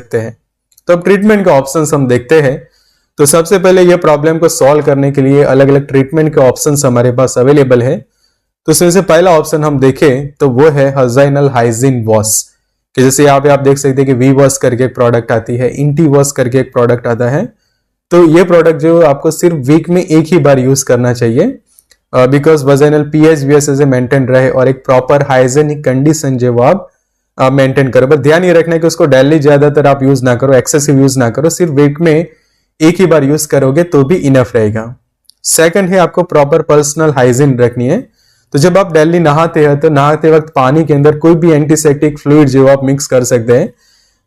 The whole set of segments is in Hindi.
सकते हैं। तो अब ट्रीटमेंट के ऑप्शंस हम देखते हैं। तो सबसे पहले ये प्रॉब्लम को सॉल्व करने के लिए अलग अलग ट्रीटमेंट के ऑप्शंस हमारे पास अवेलेबल है। तो उसमें से पहला ऑप्शन हम देखें तो वो है वजाइनल हाइजीन वॉश, कि जैसे यहाँ पे आप देख सकते हैं कि वी वॉश करके एक प्रोडक्ट आती है, इंटी वॉश करके एक प्रोडक्ट आता है। तो ये प्रोडक्ट जो आपको सिर्फ वीक में एक ही बार यूज करना चाहिए, बिकॉज वजाइनल पीएच वीएस से मेंटेन रहे और एक प्रॉपर हाइजेनिक कंडीशन जो आप मेंटेन करो। बस ध्यान ये रखना है कि उसको डेली ज्यादातर आप यूज ना करो, एक्सेसिव यूज ना करो, सिर्फ वीक में एक ही बार यूज करोगे तो भी इनफ रहेगा। सेकंड है आपको प्रॉपर पर्सनल हाइजीन रखनी है। तो जब आप डेली नहाते हैं तो नहाते वक्त पानी के अंदर कोई भी एंटीसेप्टिक फ्लूइड जो आप मिक्स कर सकते हैं,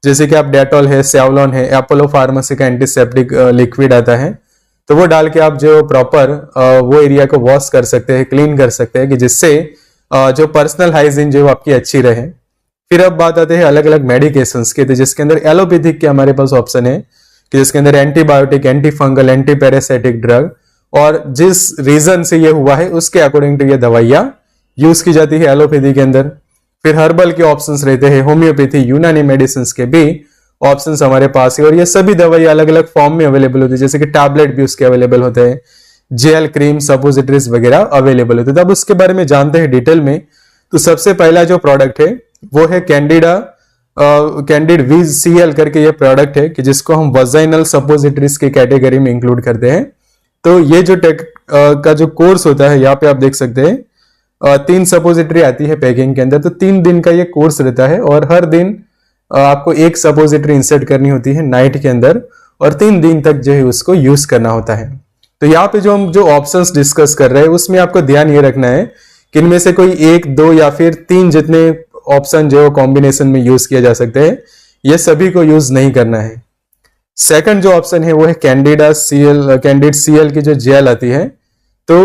जैसे कि आप डेटॉल है, सेवलॉन है, अपोलो फार्मेसी का एंटीसेप्टिक लिक्विड आता है, तो वो डाल के आप जो प्रॉपर वो एरिया को वॉश कर सकते हैं, क्लीन कर सकते हैं, कि जिससे जो पर्सनल हाइजीन जो आपकी अच्छी रहे। फिर अब बात आते हैं अलग अलग मेडिकेशंस के, तो जिसके अंदर एलोपैथिक के हमारे पास ऑप्शन है कि जिसके अंदर antibiotic, anti fungal, anti parasitic drug, और जिस रीजन से ये हुआ है उसके अकॉर्डिंग टू ये दवाइयां यूज की जाती है एलोपैथी के अंदर। फिर हर्बल के ऑप्शंस रहते हैं, होम्योपैथी, यूनानी मेडिसिन के भी ऑप्शंस हमारे पास है, और ये सभी दवाई अलग अलग फॉर्म में अवेलेबल होती है, जैसे कि टैबलेट भी उसके अवेलेबल होते हैं, जेल, क्रीम, सपोजिटरीज वगैरह अवेलेबल होते हैं। तो अब उसके बारे में जानते हैं डिटेल में। तो सबसे पहला जो प्रोडक्ट है वो है कैंडिड VCL करके ये प्रोडक्ट है, कि जिसको हम वजाइनल सपोजिटरीज की कैटेगरी में इंक्लूड करते हैं। तो ये जो का जो कोर्स होता है, यहाँ पे आप देख सकते हैं 3 सपोजिटरी आती है पैकिंग के अंदर। तो 3 दिन का ये कोर्स रहता है, और हर दिन आपको एक सपोजिटरी इंसर्ट करनी होती है नाइट के अंदर, और 3 दिन तक जो है उसको यूज करना होता है। तो यहाँ पे जो हम जो ऑप्शंस डिस्कस कर रहे हैं उसमें आपको ध्यान ये रखना है कि इनमें से कोई 1, 2 या फिर 3 जितने ऑप्शन जो कॉम्बिनेशन में यूज किया जा सकते हैं, ये सभी को यूज नहीं करना है। सेकंड जो ऑप्शन है वो है कैंडिड CL की जो जेल आती है। तो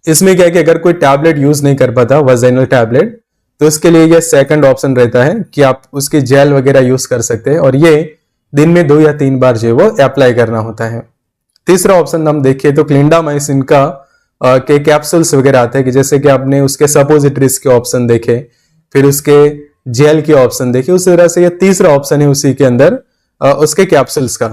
इसमें क्या है कि अगर कोई टैबलेट यूज नहीं कर पाता, वजाइनल टैबलेट, तो उसके लिए ये सेकंड ऑप्शन रहता है कि आप उसकी जेल वगैरह यूज कर सकते हैं, और ये दिन में 2 या 3 बार जो वो अप्लाई करना होता है। तीसरा ऑप्शन हम देखिए तो क्लिंडामाइसिन का के कैप्सूल्स वगैरह आते हैं, कि जैसे कि आपने उसके सपोजिटरीज के ऑप्शन देखे, फिर उसके जेल के ऑप्शन देखे, उसी तरह से ये तीसरा ऑप्शन है उसी के अंदर उसके कैप्सूल्स का।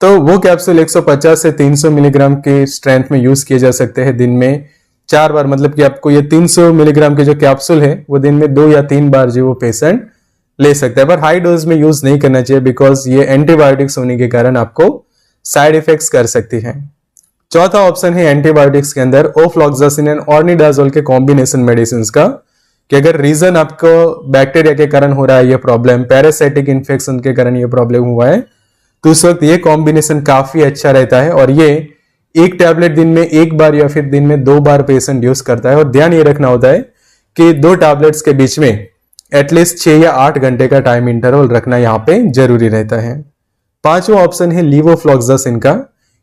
तो वो कैप्सूल 150 से 300 मिलीग्राम के स्ट्रेंथ में यूज किए जा सकते हैं दिन में 4 बार। मतलब कि आपको ये 300 मिलीग्राम के जो कैप्सूल है वो दिन में 2 या 3 बार जो वो पेशेंट ले सकता है, पर हाई डोज में यूज नहीं करना चाहिए, बिकॉज ये एंटीबायोटिक्स होने के कारण आपको साइड इफेक्ट्स कर सकती है। चौथा ऑप्शन है एंटीबायोटिक्स के अंदर ओफ्लॉक्सासिन एंड ऑर्निडाजोल के कॉम्बिनेशन मेडिसिन का, कि अगर रीजन आपको बैक्टीरिया के कारण हो रहा है ये प्रॉब्लम, पैरासाइटिक इन्फेक्शन के कारण ये प्रॉब्लम हुआ है, तो उस वक्त ये कॉम्बिनेशन काफी अच्छा रहता है, और ये एक टैबलेट दिन में 1 बार या फिर दिन में 2 बार पेशेंट यूज करता है। और ध्यान ये रखना होता है कि 2 टैबलेट्स के बीच में एटलीस्ट 6 या 8 घंटे का टाइम इंटरवल रखना यहाँ पे जरूरी रहता है। पांचवा ऑप्शन है लीवोफ्लॉक्सासिन का,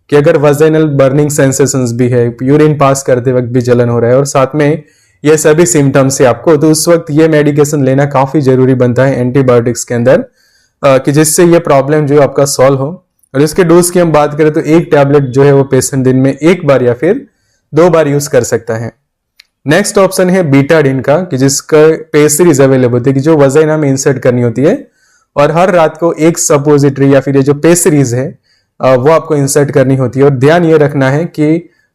कि अगर वजाइनल बर्निंग सेंसेशंस भी है, यूरिन पास करते वक्त भी जलन हो रहा है, और साथ में ये सभी सिम्टम्स है आपको, तो उस वक्त ये मेडिकेशन लेना काफी जरूरी बनता है एंटीबायोटिक्स के अंदर, कि जिससे ये प्रॉब्लम जो आपका सॉल्व हो। और इसके डोज की हम बात करें तो एक टैबलेट जो है वो पेशेंट दिन में 1 बार या फिर 2 बार यूज कर सकता है। नेक्स्ट ऑप्शन है बीटाडिन का, कि जिसका पेस्ट सीरीज अवेलेबल होती है, कि जो वजाइना में इंसर्ट करनी होती है, और हर रात को एक सपोजिटरी या फिर ये जो पेस्ट सीरीज है वो आपको इंसर्ट करनी होती है। और ध्यान ये रखना है कि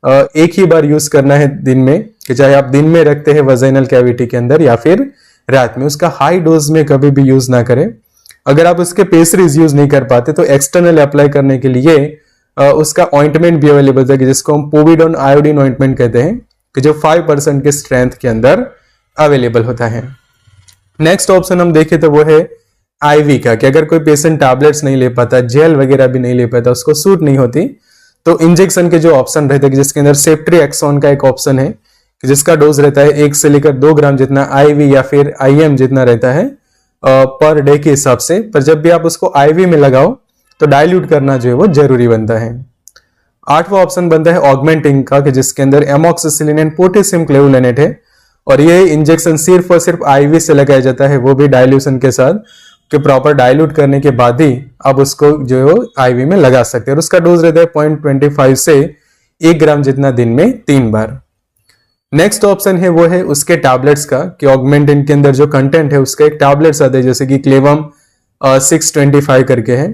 एक ही बार यूज करना है दिन में, कि चाहे आप दिन में रखते हैं वजाइनल कैविटी के अंदर या फिर रात में, उसका हाई डोज में कभी भी यूज ना करें। अगर आप उसके पेस्ट्रीज यूज नहीं कर पाते तो एक्सटर्नल अप्लाई करने के लिए उसका ऑइंटमेंट भी अवेलेबल है, जिसको हम पोविडोन आयोडीन ऑइंटमेंट कहते हैं, कि जो 5% के स्ट्रेंथ के अंदर अवेलेबल होता है। नेक्स्ट ऑप्शन हम देखें तो वो है आईवी का, कि अगर कोई पेशेंट टैबलेट्स नहीं ले पाता, जेल वगैरह भी नहीं ले पाता, उसको सूट नहीं होती, तो इंजेक्शन के जो ऑप्शन रहते हैं, जिसके अंदर सेफ्ट्रीएक्सोन का एक ऑप्शन है, कि जिसका डोज रहता है 1 से लेकर 2 ग्राम जितना आईवी या फिर आईएम जितना रहता है पर डे के हिसाब से। पर जब भी आप उसको आईवी में लगाओ तो डाइल्यूट करना जो है वो जरूरी बनता है। 8वां ऑप्शन बनता है ऑगमेंटिंग का, कि जिसके अंदर एमॉक्सिसिलिन एंड पोटेशियम क्लेवुलेनेट है, और ये इंजेक्शन सिर्फ और सिर्फ आईवी से लगाया जाता है, वो भी डाइल्यूशन के साथ, कि प्रॉपर डाइल्यूट करने के बाद ही आप उसको जो है वो आईवी में लगा सकते हैं। और उसका डोज रहता है 0.25 से 1 ग्राम जितना दिन में 3 बार। नेक्स्ट ऑप्शन है वो है उसके टैबलेट्स का, कि ऑगमेंटिन के अंदर जो कंटेंट है उसका एक टैबलेट्स आते हैं, जैसे कि क्लेवम 625 करके है।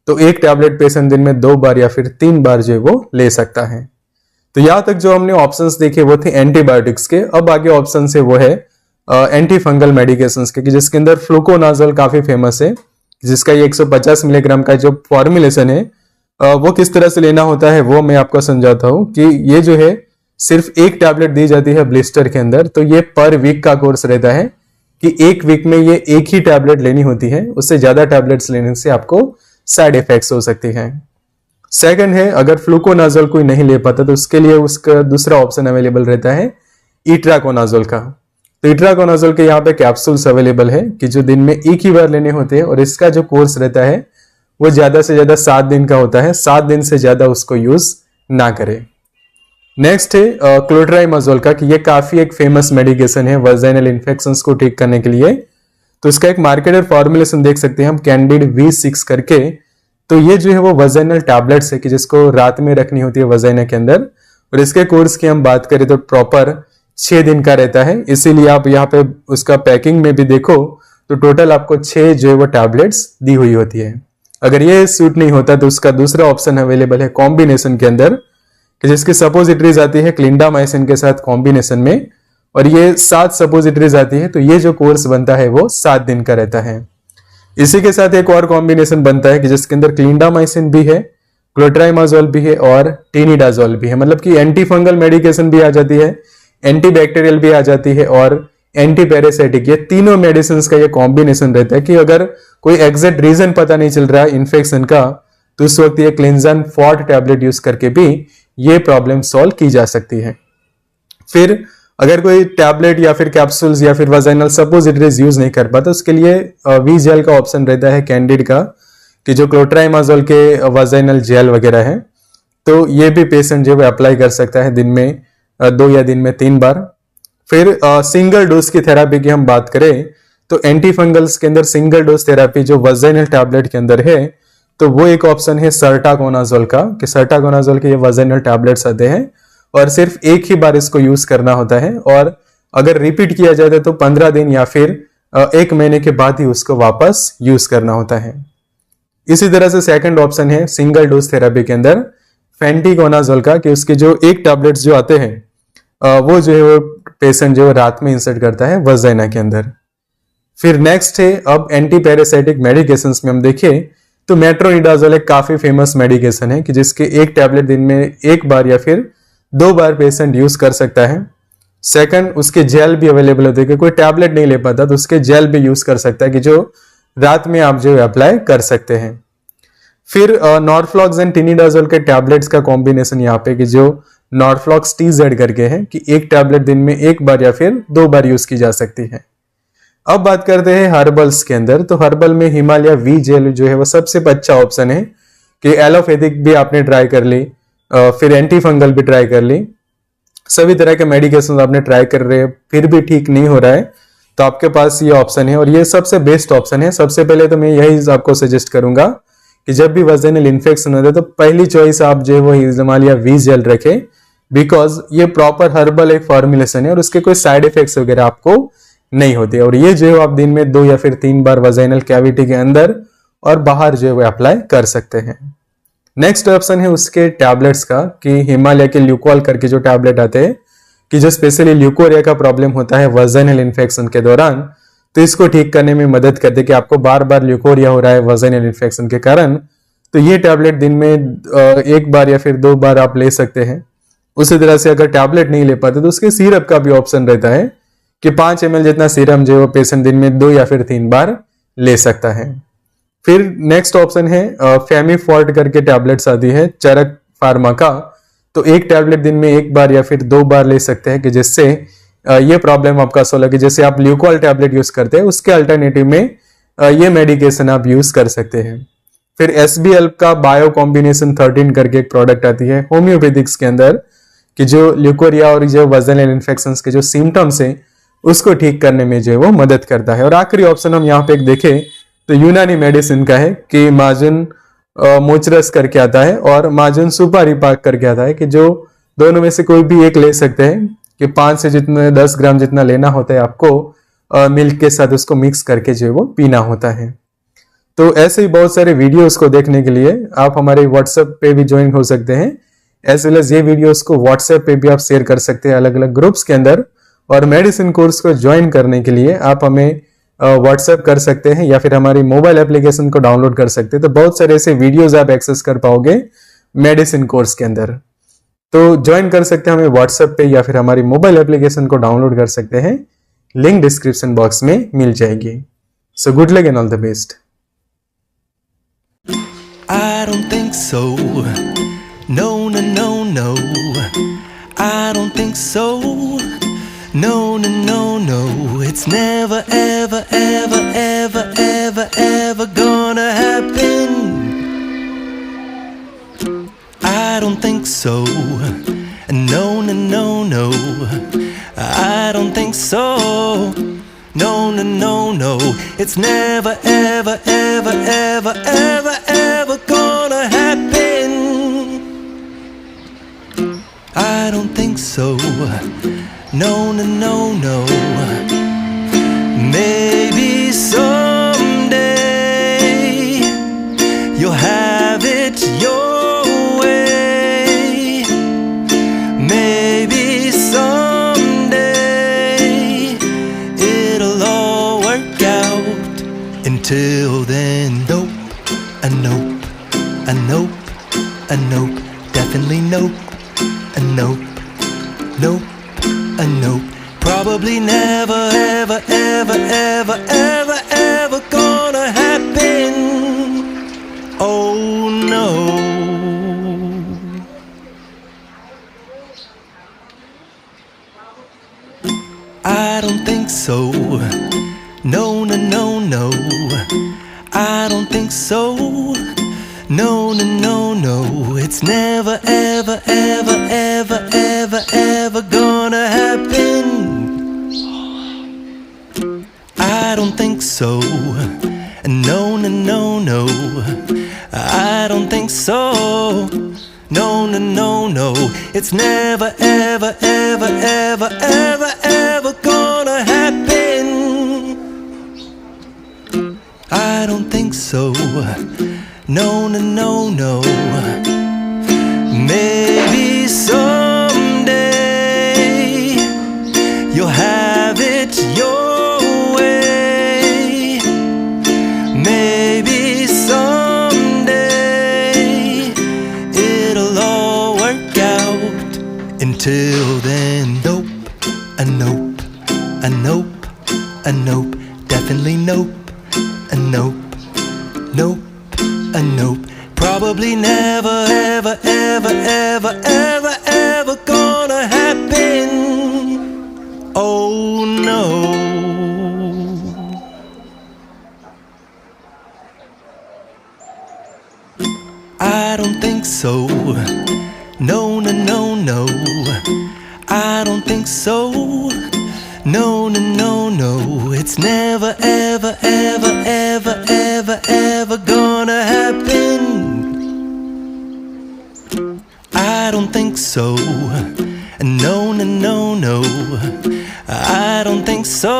तो एक टैबलेट पेशेंट दिन में 2 बार या फिर 3 बार जो है वो ले सकता है। तो यहां तक जो हमने ऑप्शंस देखे वो थे एंटीबायोटिक्स के। अब आगे ऑप्शन है वो है एंटी फंगल मेडिकेशंस के, जिसके अंदर फ्लूकोनाजोल काफी फेमस है, जिसका ये 150 मिलीग्राम का जो फॉर्मुलेशन है वो किस तरह से लेना होता है वो मैं आपको समझाता हूं। कि ये जो है सिर्फ एक टैबलेट दी जाती है ब्लिस्टर के अंदर। तो ये पर वीक का कोर्स रहता है कि एक वीक में ये एक ही टैबलेट लेनी होती है, उससे ज्यादा टैबलेट्स लेने से आपको साइड इफेक्ट्स हो सकते हैं। सेकंड है, अगर फ्लूकोनाजोल कोई नहीं ले पाता तो उसके लिए उसका दूसरा ऑप्शन अवेलेबल रहता है इट्राकोनाजोल का। तो इट्राकोनाजोल के यहाँ पे कैप्सूल्स अवेलेबल है कि जो दिन में एक ही बार लेने होते हैं, और इसका जो कोर्स रहता है वो ज्यादा से ज्यादा 7 दिन का होता है। 7 दिन से ज्यादा उसको यूज ना करें। नेक्स्ट है क्लोट्राइमाजोल का, कि ये काफी एक फेमस मेडिकेशन है वजाइनल इन्फेक्शंस को ठीक करने के लिए। तो इसका एक मार्केटेड फॉर्मुलेशन देख सकते हैं हम, कैंडिड V6 करके। तो ये जो है वो वजाइनल टैबलेट्स है कि जिसको रात में रखनी होती है वजाइना के अंदर, और इसके कोर्स की हम बात करें तो प्रॉपर 6 दिन का रहता है। इसीलिए आप यहाँ पे उसका पैकिंग में भी देखो तो टोटल आपको 6 जो है वो टैबलेट्स दी हुई होती है। अगर ये सूट नहीं होता तो उसका दूसरा ऑप्शन अवेलेबल है कॉम्बिनेशन के अंदर, कि जिसकी सपोजिटरीज आती है क्लिंडामाइसिन के साथ कॉम्बिनेशन में, और ये 7 सपोजिटरीज आती है। तो ये जो कोर्स बनता है वो 7 दिन का रहता है। इसी के साथ एक और कॉम्बिनेशन बनता है कि जिसके अंदर क्लिंडामाइसिन भी है, क्लोट्राइमाजोल भी है और टिनिडाजोल भी है। मतलब कि एंटी फंगल मेडिकेशन भी आ जाती है, एंटीबैक्टीरियल भी आ जाती है और एंटी पैरासाइटिक, ये तीनों मेडिसिन का ये कॉम्बिनेशन रहता है। कि अगर कोई एग्जैक्ट रीजन पता नहीं चल रहा है इन्फेक्शन का, तो उस वक्त ये क्लिंजन फॉर्ट टैबलेट यूज करके भी ये प्रॉब्लम सॉल्व की जा सकती है। फिर अगर कोई टैबलेट या फिर कैप्सूल्स या फिर वजाइनल सपोजिटरीज यूज नहीं कर पाता, उसके लिए वी जेल का ऑप्शन रहता है कैंडिड का, कि जो क्लोट्राइमाजोल के वजाइनल जेल वगैरह है। तो ये भी पेशेंट जो है अप्लाई कर सकता है दिन में 2 या दिन में 3 बार। फिर सिंगल डोज की थेरापी की हम बात करें तो एंटी फंगल्स के अंदर सिंगल डोज थेरापी जो वजाइनल टैबलेट के अंदर है, तो वो एक ऑप्शन है सर्टाकोनाजोल का, कि सर्टाकोनाजोल के ये वजाइनल टैबलेट्स आते हैं और सिर्फ एक ही बार इसको यूज करना होता है, और अगर रिपीट किया जाता है तो 15 दिन या फिर 1 महीने के बाद ही उसको वापस यूज करना होता है। इसी तरह से सेकंड ऑप्शन है सिंगल डोज थेरापी के अंदर फेंटिकोनाजोल का, कि उसके जो एक टैबलेट्स जो आते हैं वो जो है वो पेशेंट जो रात में इंसर्ट करता है वजाइना के अंदर। फिर नेक्स्ट है अब एंटी पैरासाइटिक मेडिकेशंस में हम देखें तो मेट्रोनिडाजोल एक काफी फेमस मेडिकेशन है, कि जिसके एक टैबलेट दिन में 1 बार या फिर 2 बार पेशेंट यूज कर सकता है। सेकंड, उसके जेल भी अवेलेबल होते हैं, कि कोई टैबलेट नहीं ले पाता तो उसके जेल भी यूज कर सकता है, कि जो रात में आप जो अप्लाई कर सकते हैं। फिर नॉर्फ्लॉक्स एंड टिनिडाजोल के टैबलेट्स का कॉम्बिनेशन यहाँ पे, कि जो नॉर्फ्लॉक्स TZ करके है, कि एक टैबलेट दिन में 1 बार या फिर 2 बार यूज की जा सकती है। अब बात करते हैं हर्बल्स के अंदर। तो हर्बल में हिमालय V जेल जो है वो सबसे अच्छा ऑप्शन है, कि एलोपैथिक भी आपने ट्राई कर ली, फिर एंटी फंगल भी ट्राई कर ली, सभी तरह के मेडिकेशन आपने ट्राई कर रहे हैं, फिर भी ठीक नहीं हो रहा है, तो आपके पास ये ऑप्शन है और ये सबसे बेस्ट ऑप्शन है। सबसे पहले तो मैं यही आपको सजेस्ट करूंगा कि जब भी वजाइनल इन्फेक्शन होता है तो पहली चॉइस आप जो है वो हिमालय V जेल रखें, बिकॉज ये प्रॉपर हर्बल एक फॉर्मुलेशन है और उसके कोई साइड इफेक्ट्स वगैरह आपको नहीं होते, और ये जो है आप दिन में 2 या फिर 3 बार वजाइनल कैविटी के अंदर और बाहर जो है वो अप्लाई कर सकते हैं। नेक्स्ट ऑप्शन है उसके टैबलेट्स का, कि हिमालय के ल्यूकोल करके जो टैबलेट आते हैं, कि जो स्पेशली ल्यूकोरिया का प्रॉब्लम होता है वजाइनल इन्फेक्शन के दौरान, तो इसको ठीक करने में मदद करते हैं, कि आपको बार बार ल्यूकोरिया हो रहा है वजाइनल इन्फेक्शन के कारण, तो ये टैबलेट दिन में 1 बार या फिर 2 बार आप ले सकते हैं। उसी तरह से अगर टैबलेट नहीं ले पाते तो उसके सिरप का भी ऑप्शन रहता है, कि 5 ml जितना सीरम जो है वो पेशेंट दिन में 2 या फिर 3 बार ले सकता है। फिर नेक्स्ट ऑप्शन है फेमीफॉर्ट करके टैबलेट्स आती है चरक फार्मा का, तो एक टैबलेट दिन में 1 बार या फिर 2 बार ले सकते हैं, कि जिससे ये प्रॉब्लम आपका सॉल्व है, कि जैसे आप ल्यूकोल टैबलेट यूज करते हैं उसके अल्टरनेटिव में ये मेडिकेशन आप यूज कर सकते हैं। फिर SBL का बायो कॉम्बिनेशन 13 करके एक प्रोडक्ट आती है होम्योपैथिक्स के अंदर, कि जो ल्यूकोरिया और जो वजाइनल इन्फेक्शंस के जो सिम्टम्स हैं उसको ठीक करने में जो है वो मदद करता है। और आखिरी ऑप्शन हम यहाँ पे एक देखें तो यूनानी मेडिसिन का है, कि माजुन मोचरस करके आता है और माजुन सुपारी पाक करके आता है, कि जो दोनों में से कोई भी एक ले सकते हैं, कि 5 से 10 ग्राम जितना लेना होता है आपको मिल्क के साथ उसको मिक्स करके जो है वो पीना होता है। तो ऐसे ही बहुत सारे वीडियोस को देखने के लिए आप हमारे व्हाट्सएप पे भी ज्वाइन हो सकते हैं, एज वेल एज ये वीडियोस को व्हाट्सएप पे भी आप शेयर कर सकते हैं अलग अलग ग्रुप्स के अंदर। और मेडिसिन कोर्स को ज्वाइन करने के लिए आप हमें व्हाट्सएप कर सकते हैं या फिर हमारी मोबाइल एप्लीकेशन को डाउनलोड कर सकते हैं। तो बहुत सारे ऐसे वीडियोज आप एक्सेस कर पाओगे मेडिसिन कोर्स के अंदर। तो ज्वाइन कर सकते हैं हमें व्हाट्सएप पे या फिर हमारी मोबाइल एप्लीकेशन को डाउनलोड कर सकते हैं, लिंक डिस्क्रिप्शन बॉक्स में मिल जाएगी। So good luck and all the best. I don't think so. No, no, no, no. I don't think so. No, no, no, no. It's never, ever, ever, ever, ever, ever gonna happen. I don't think so. No, no, no, no. I don't think so. No, no, no, no. It's never, ever, ever, ever, ever, ever gonna happen. I don't think so. No, no, no, no. Maybe someday you'll have it your way. Maybe someday it'll all work out. Until then, nope, a nope, a nope, a nope, definitely nope, a nope, nope, a nope. Probably never, ever, ever, ever, ever, ever gonna happen. Oh no. I don't think so. No, no, no, no. I don't think so. No, no, no, no. It's never, ever, ever, ever, ever, ever gonna happen. I don't think so. No, no, no, no. I don't think so. No, no, no, no. It's never, ever, ever, ever, ever, ever gonna happen. I don't think so. No, no, no, no. Maybe someday you'll have it your way. Maybe someday it'll all work out. Until then, nope, a nope, a nope, a nope, definitely nope, a nope, nope, a nope. Probably never, ever, ever, ever, ever, ever gonna happen. Oh no. I don't think so. No, no, no, no. I don't think so. No, no, no, no. It's never, ever, ever, ever, ever, ever gonna happen. I don't think so. No, no, no, no. I don't think so.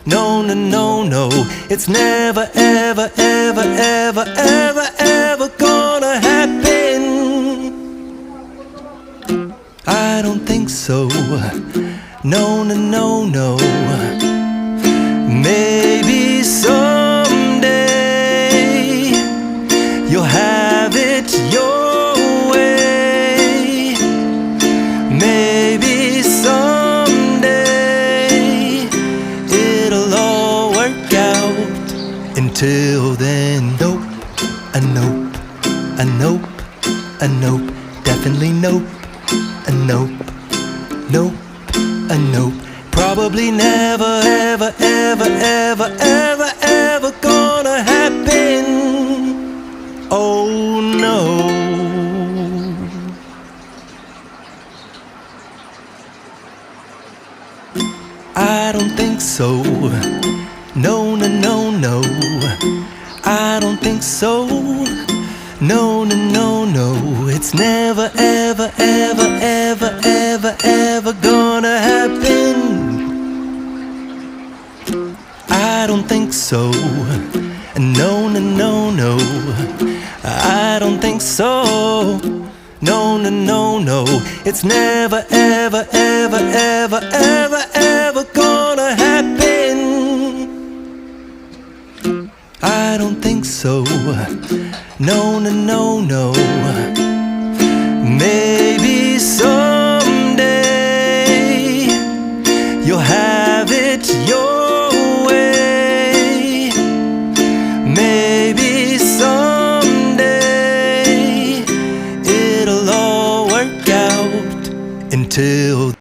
No, no, no, no. It's never, ever, ever, ever, ever, ever gonna happen. I don't think so. No, no, no, no. Maybe someday you'll have it your way. Maybe someday it'll all work out. Until then, nope, a nope, a nope, a nope, definitely nope, a nope, nope, a nope. Probably never, ever, ever, ever, ever, ever gonna happen. Oh no. I don't think so. No, no, no, no. I don't think so. No, no, no, no. It's never, ever, ever, ever, ever, ever gonna happen. I don't think so. No, No, no, no, no. It's never, ever, ever, ever, ever, ever gonna happen. I don't think so. No, no, no, no. Maybe someday you'll have it your way. Maybe someday it'll all work out. Until